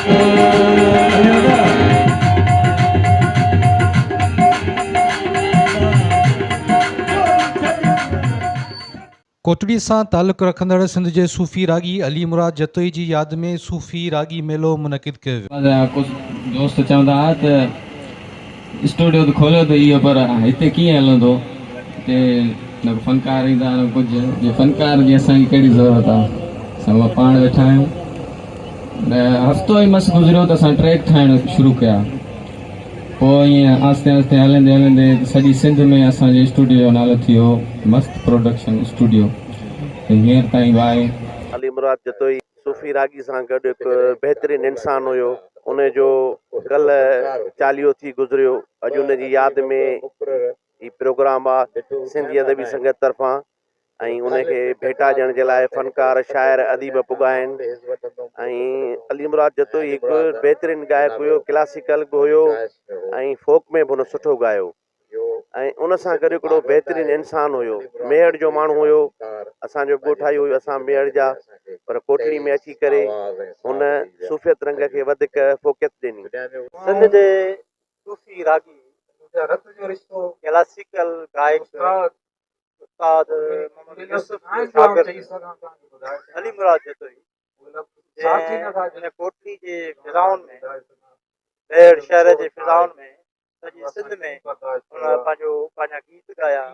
कोटड़ी सां तालुक़ रखंदड़ सिंध जे सूफ़ी रागी अली मुराद जतोई जी यादि में सूफ़ी रागी मेलो मुनक़िद कयो वियो। कुझु दोस्त चवंदा हुआ त स्टूडियो त खोलियो त इहो पर हिते कीअं हलंदो, हिते न फ़नकार ईंदा न कुझु, जे फ़नकार जी असांजी कहिड़ी ज़रूरत आहे, असां पाण वेठा आहियूं। हफ़्तो ई मस्तु गुज़रियो त असां ट्रैक ठाहिणु शुरू कया। पोइ ईअं आहिस्ते आहिस्ते हलंदे हलंदे सॼी सिंध में असांजे स्टूडियो जो नालो थी वियो मस्त प्रोडक्शन स्टूडियो। हींअर ताईं आहे अली मुराद जतोई सूफ़ी रागी सां गॾु हिकु बहितरीनु इंसानु हुयो। उनजो कल्ह चालीहो थी गुज़रियो। अॼु उनजी यादि में ही प्रोग्राम आहे सिंधी अदबी संगत तरफ़ां, ऐं उनखे भेटा ॾियण जे लाइ फ़नकार शाइर अदीब पुॻा आहिनि। ऐं अली मुराद जतोई हिकु बहितरीनु गायक हुयो, क्लासिकल बि हुयो ऐं फोक में बि हुन सुठो ॻायो। ऐं उन सां गॾु हिकिड़ो बहितरीनु इंसानु हुयो, मेहड़ जो माण्हू हुयो। असांजो ॻोठाई हुयो, असां मेहड़ जा, पर कोटड़ी में अची करे हुन सूफ़ियत रंग खे वधीक फोकियत ॾिनी। सिंध जे सूफ़ी रागी रत जो रिश्तो क्लासिकल गायक उस्ताद मोहम्मद यूसुफ शागिर्द अली मुराद जतोई जंहिं कोटड़ी जे फिज़ाउन में, मेहड़ शहर जे फिज़ाउन में, सॼी सिंध में हुन पंहिंजा गीत ॻाया।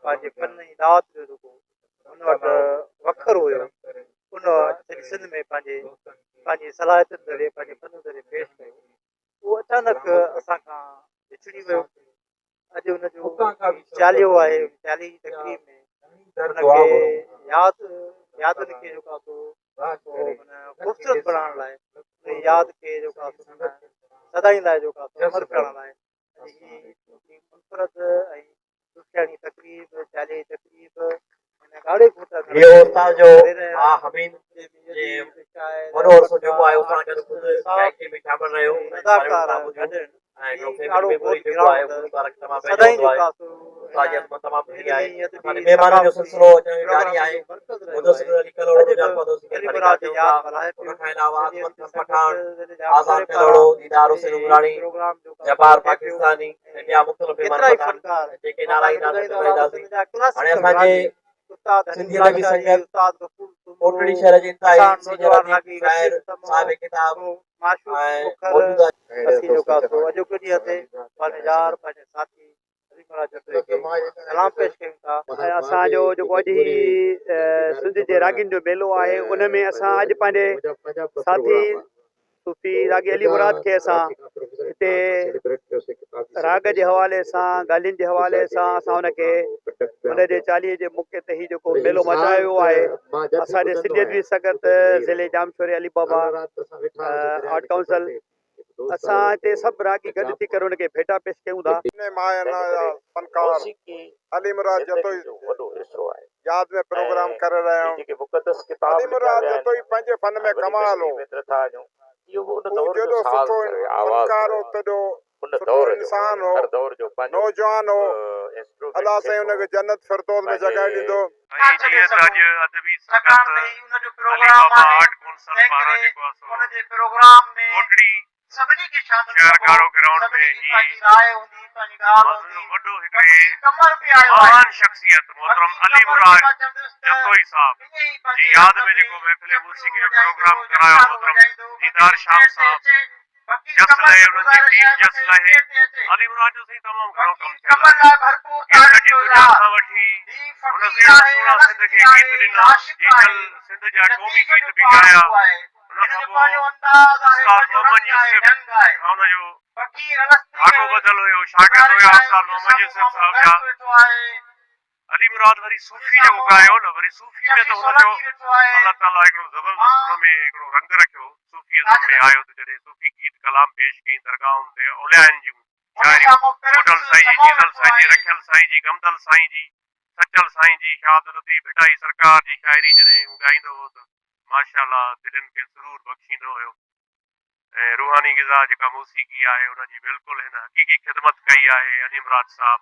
पंहिंजे फन जी दावत जो जेको हुन वटि वखर हुयो, उन सॼी सिंध में पंहिंजी सलाहियतुनि ज़रिए, पंहिंजे फन ज़रिए पेश कयो। उहो अचानक असां खां विछड़ी वियो। अॼु हुनजो चालीहो आहे। चालीह जी तकरीब में हुनखे यादुनि खे जेको आहे ख़ूबसूरत बणाइण लाइ, उन यादि खे जेको आहे सदाईं लाइ जेको आहे अमर करण लाइ मुनफ़रद ऐं सुठियाणी तकरीब, चालीह जी तकरीब ॾाढे सिंधी अदबी संगत कोटड़ी शहर जी इंतहाई सीनियर अदीब शाइर साहिब किताब मौजूदा अॼोके ॾींहं ते पंहिंजे साथी अली मुराद जतोई खे सलाम पेश कयूं था। ऐं असांजो जेको अॼु ही सिंध जे रागियुनि जो मेलो आहे, उन में असां अॼु पंहिंजे साथी सूफ़ी रागी अली मुराद खे असां हिते राग जे हवाले सां, ॻाल्हियुनि जे हवाले सां असां हुनखे हुनजे चालीहे जे मौक़े ते ही जेको मेलो मचायो वियो आहे। असांजे सिंधी अदबी संगत ज़िले जामशोरे अली बाबा आर्ट काउंसिल, असां हिते सभु रागी गॾु थी करे हुनखे भेटा पेश कयूं था। अली मुराद जतोई यादि में प्रोग्राम करे रहिया आहियूं। अली मुराद जतोई पंहिंजे फन में कमाल हो। जेॾो सुठो फनकार हो, तेॾो सुठो इंसान हो, नौजवान हो। अल्लाह साईं हुनखे जन्नत फिरदौस में जॻह ॾींदो। सभिनी खे शामिल करो। ग्राउंड में ही राय हूंदी, पंहिंजी ॻाल्हि वॾो हिकिड़े महान शख्सियत मोहतरम अली मुराद जतोई साहब जी यादि में जेको महफ़िल मौसीक़ी जो प्रोग्राम करायो मोहतरम दीदार शाम साहब जस लहे उन्हनि जी टीम जस लहे। अली मुराद जो सही तमामु घणो कमु थियल आहे। सॼी दुनिया खां वठी हुन सुहिणा सिंध खे गीत ॾिना, जीतल सिंध जा क़ौमी गीत बि ॻाया। उस्ताद मोहम्मद यूसुफ हुनजो ॾाढो बदल हुयो, शागिर्द हुया उस्ताद मोहम्मद यूसुफ साहब जा। अली मुराद वरी सूफ़ी जेको ॻायो न, वरी सूफ़ी में त हुनजो अल्लाह ताला हिकिड़ो ज़बरदस्त हुन में हिकिड़ो रंग रखियो। सूफ़ीज़म में आयो त जॾहिं सूफ़ी गीत कलाम पेश कई दरगाहुनि ते, औलियाउनि जूं शायरियूं, बुढल साईं जी, जीज़ल साईं जी, रखियल साईं जी, गमदल साईं जी, सचल साईं जी, शहादत लतीफ़ भिटाई सरकार जी शाइरी जॾहिं हू ॻाईंदो हो त माशाअल्लाह दिलनि खे सुरूर बख़्शींदो हुयो। ऐं रूहानी ग़िज़ा जेका मौसीक़ी आहे, हुनजी बिल्कुलु हिन हक़ीक़ी ख़िदमत कई आहे अली मुराद साहब।